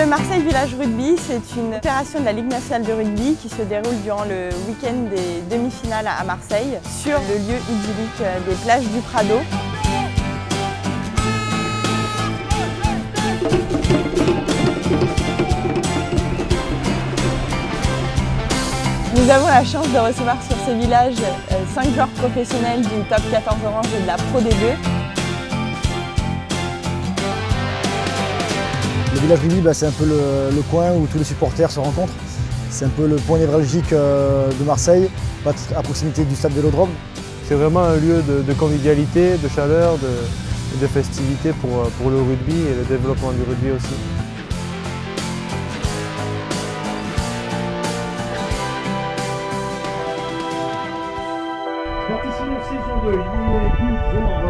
le Marseille Village Rugby, c'est une opération de la Ligue nationale de rugby qui se déroule durant le week-end des demi-finales à Marseille, sur le lieu idyllique des plages du Prado. Nous avons la chance de recevoir sur ce village 5 joueurs professionnels du top 14 Orange et de la Pro D2. Le village rugby, c'est un peu le coin où tous les supporters se rencontrent. C'est un peu le point névralgique de Marseille, à proximité du stade Vélodrome. C'est vraiment un lieu de convivialité, de chaleur, de festivité pour le rugby et le développement du rugby aussi. Participant saison 2, il est 12h30, toujours en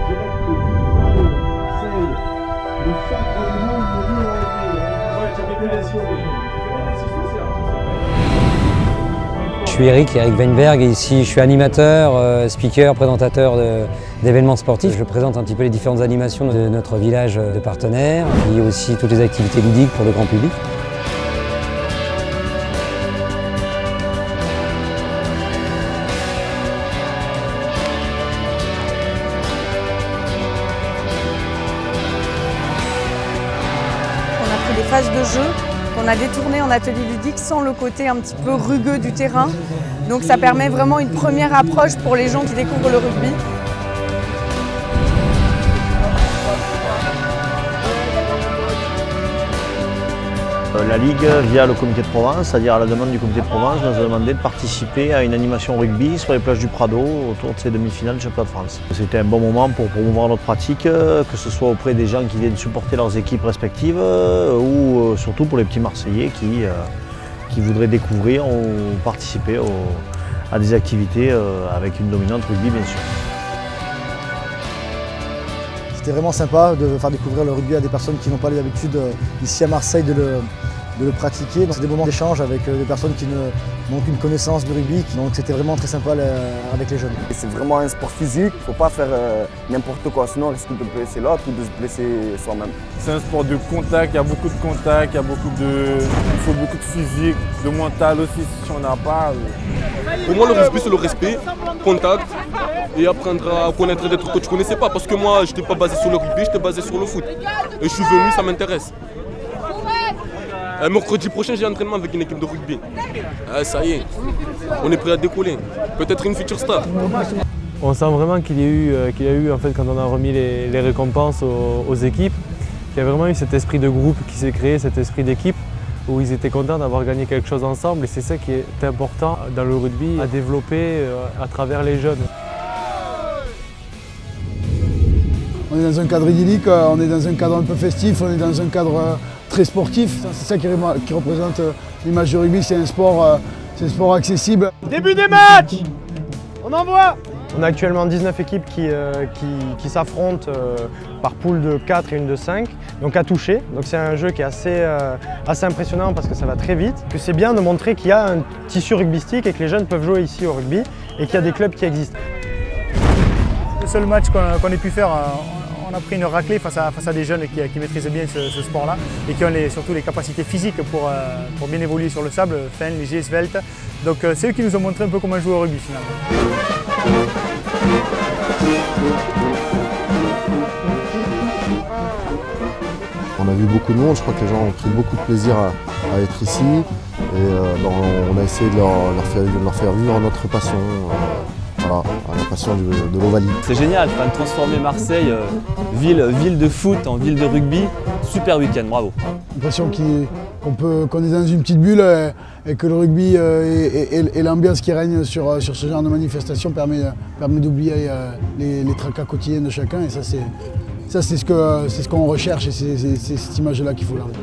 direct du Prado, Marseille, le sacre du monde de Je suis Eric Weinberg et ici je suis animateur, speaker, présentateur d'événements sportifs. Je présente un petit peu les différentes animations de notre village de partenaires et aussi toutes les activités ludiques pour le grand public. On a pris des phases de jeu qu'on a détournées en atelier ludique sans le côté un petit peu rugueux du terrain. Donc ça permet vraiment une première approche pour les gens qui découvrent le rugby. La Ligue, via le comité de Provence, c'est-à-dire à la demande du comité de Provence, nous a demandé de participer à une animation rugby sur les plages du Prado autour de ces demi-finales du championnat de France. C'était un bon moment pour promouvoir notre pratique, que ce soit auprès des gens qui viennent supporter leurs équipes respectives ou surtout pour les petits Marseillais qui voudraient découvrir ou participer à des activités avec une dominante rugby bien sûr. C'était vraiment sympa de faire découvrir le rugby à des personnes qui n'ont pas l'habitude ici à Marseille de le pratiquer. C'est des moments d'échange avec des personnes qui n'ont aucune connaissance du rugby, donc c'était vraiment très sympa avec les jeunes. C'est vraiment un sport physique, il ne faut pas faire n'importe quoi, sinon on risque de blesser l'autre ou de se blesser soi-même. C'est un sport de contact, il y a beaucoup de contact, il faut beaucoup de physique, de mental aussi si on n'a pas. Pour moi le rugby c'est le respect, contact et apprendre à connaître des trucs que tu ne connaissais pas. Parce que moi je n'étais pas basé sur le rugby, j'étais basé sur le foot. Et je suis venu, ça m'intéresse. Mercredi prochain j'ai un entraînement avec une équipe de rugby. Ça y est, on est prêt à décoller. Peut-être une future star. On sent vraiment qu'il y a eu en fait, quand on a remis les récompenses aux équipes, qu'il y a vraiment eu cet esprit de groupe qui s'est créé, cet esprit d'équipe, où ils étaient contents d'avoir gagné quelque chose ensemble. Et c'est ça qui est important dans le rugby, à développer à travers les jeunes. On est dans un cadre idyllique, on est dans un cadre un peu festif, on est dans un cadre très sportif. C'est ça qui représente l'image du rugby, c'est un sport accessible. Début des matchs. On envoie. On a actuellement 19 équipes qui s'affrontent par poule de 4 et une de 5, donc à toucher. Donc c'est un jeu qui est assez impressionnant parce que ça va très vite. C'est bien de montrer qu'il y a un tissu rugbystique et que les jeunes peuvent jouer ici au rugby et qu'il y a des clubs qui existent. Le seul match qu'on ait pu faire, on a pris une raclée face à des jeunes qui maîtrisent bien ce sport-là et qui ont surtout les capacités physiques pour bien évoluer sur le sable, fin, léger, svelte. Donc c'est eux qui nous ont montré un peu comment jouer au rugby finalement. On a vu beaucoup de monde, je crois que les gens ont pris beaucoup de plaisir à être ici et on a essayé de leur faire vivre notre passion. Voilà, la passion de l'Ovalie. C'est génial, de transformer Marseille, ville de foot en ville de rugby. Super week-end, bravo. L'impression qu'on est dans une petite bulle et que le rugby et l'ambiance qui règne sur ce genre de manifestation permet d'oublier les tracas quotidiens de chacun. Et ça c'est ce qu'on recherche et c'est cette image-là qu'il faut garder.